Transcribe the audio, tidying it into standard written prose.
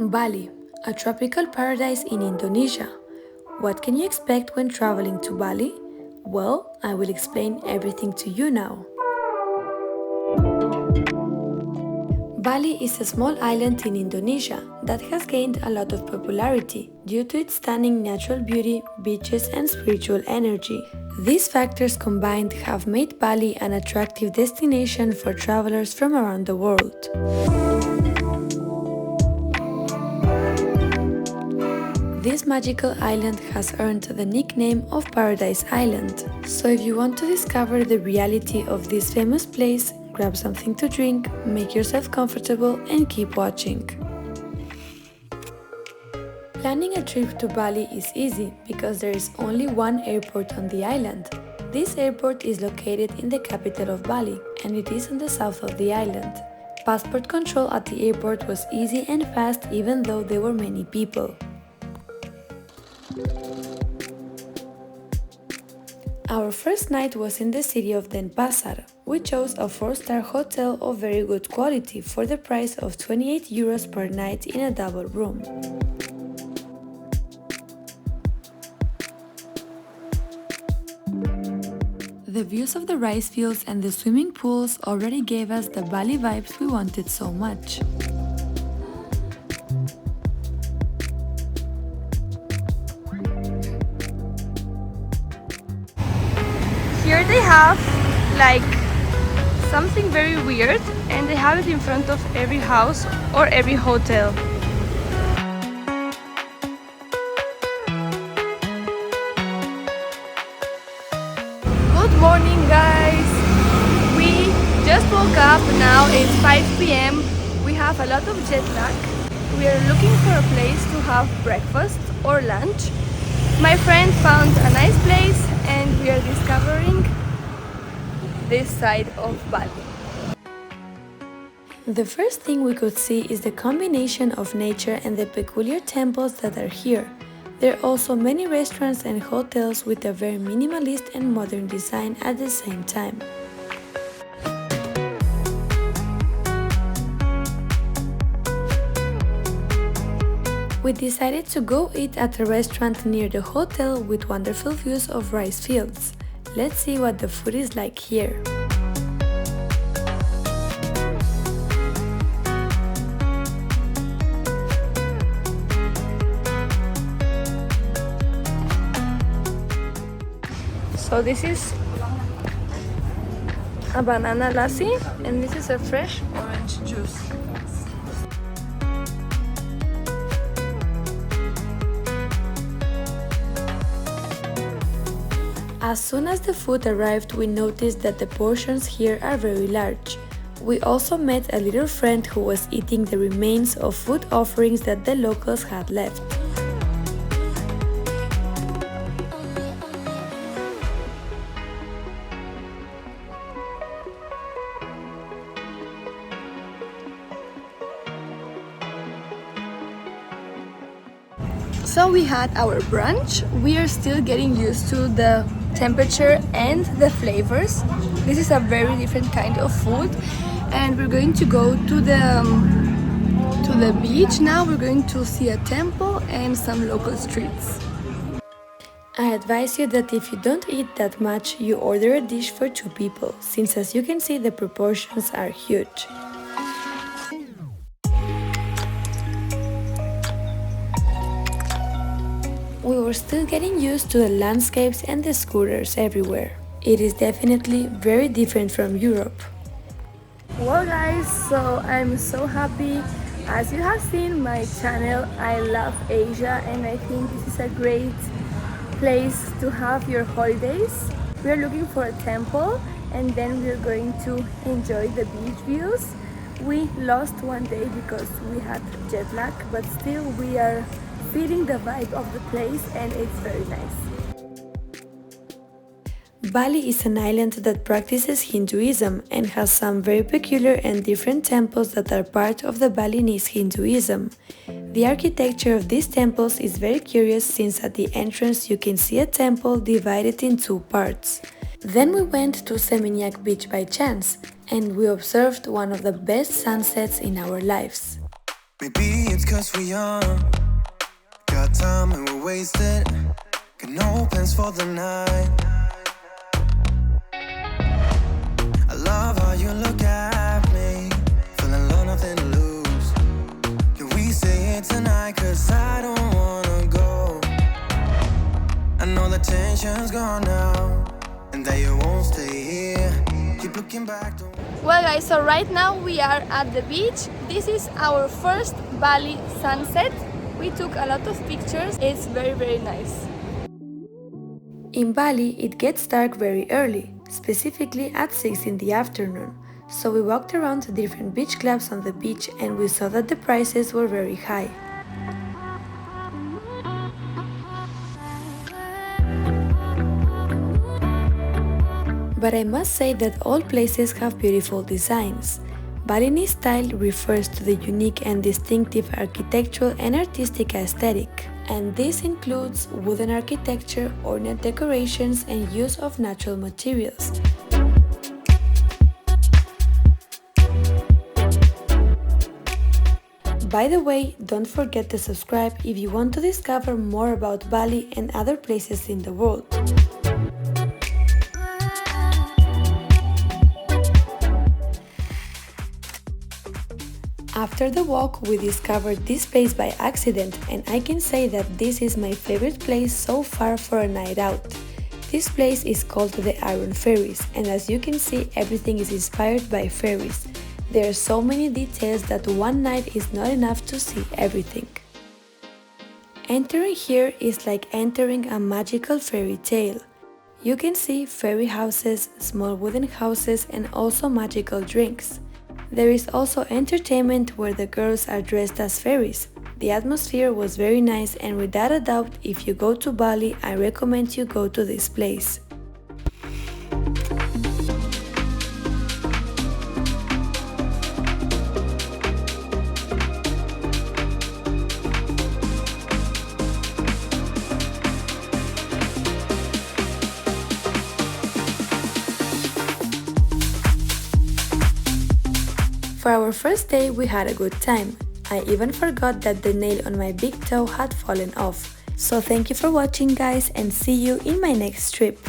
Bali, a tropical paradise in Indonesia. What can you expect when traveling to Bali? Well, I will explain everything to you now. Bali is a small island in Indonesia that has gained a lot of popularity due to its stunning natural beauty, beaches, and spiritual energy. These factors combined have made Bali an attractive destination for travelers from around the world. This magical island has earned the nickname of Paradise Island. So if you want to discover the reality of this famous place, grab something to drink, make yourself comfortable, and keep watching. Planning a trip to Bali is easy because there is only one airport on the island. This airport is located in the capital of Bali, and it is on the south of the island. Passport control at the airport was easy and fast even though there were many people. Our first night was in the city of Denpasar. We chose a 4-star hotel of very good quality for the price of 28 euros per night in a double room. The views of the rice fields and the swimming pools already gave us the Bali vibes we wanted so much. Here they have like something very weird, and they have it in front of every house or every hotel. Good morning, guys! We just woke up, now it's 5 p.m. We have a lot of jet lag. We are looking for a place to have breakfast or lunch. My friend found a nice place and we are discovering this side of Bali. The first thing we could see is the combination of nature and the peculiar temples that are here. There are also many restaurants and hotels with a very minimalist and modern design at the same time. We decided to go eat at a restaurant near the hotel with wonderful views of rice fields. Let's see what the food is like here. So this is a banana lassi and this is a fresh orange juice. As soon as the food arrived, we noticed that the portions here are very large. We also met a little friend who was eating the remains of food offerings that the locals had left. So we had our brunch. We are still getting used to the temperature and the flavors. This is a very different kind of food, and we're going to go to the beach now. We're going to see a temple and some local streets. I advise you that if you don't eat that much, you order a dish for 2 people, since as you can see the proportions are huge. We were still getting used to the landscapes and the scooters everywhere. It is definitely very different from Europe. Well guys, so I'm so happy. As you have seen my channel, I love Asia and I think this is a great place to have your holidays. We are looking for a temple and then we're going to enjoy the beach views. We lost one day because we had jet lag, but still we are feeling the vibe of the place and it's very nice. Bali is an island that practices Hinduism and has some very peculiar and different temples that are part of the Balinese Hinduism. The architecture of these temples is very curious since at the entrance you can see a temple divided in 2 parts. Then we went to Seminyak beach by chance and we observed one of the best sunsets in our lives. Maybe it's cause we're young, got time and we're wasted, got no plans for the night. I love how you look at me, feeling low, nothing to lose. Can we stay here tonight, cause I don't wanna go. I know the tension's gone now, and that you won't stay here. Keep looking back to... Well guys, so right now we are at the beach. This is our first Bali sunset. We took a lot of pictures. It's very nice. In Bali, it gets dark very early, specifically at 6 in the afternoon. So we walked around to different beach clubs on the beach and we saw that the prices were very high. But I must say that all places have beautiful designs. Balinese style refers to the unique and distinctive architectural and artistic aesthetic, and this includes wooden architecture, ornate decorations, and use of natural materials. By the way, don't forget to subscribe if you want to discover more about Bali and other places in the world. After the walk, we discovered this place by accident, and I can say that this is my favorite place so far for a night out. This place is called the Iron Fairies, and as you can see, everything is inspired by fairies. There are so many details that one night is not enough to see everything. Entering here is like entering a magical fairy tale. You can see fairy houses, small wooden houses, and also magical drinks. There is also entertainment where the girls are dressed as fairies. The atmosphere was very nice, and without a doubt, if you go to Bali, I recommend you go to this place. For our first day, we had a good time. I even forgot that the nail on my big toe had fallen off. So thank you for watching guys, and see you in my next trip.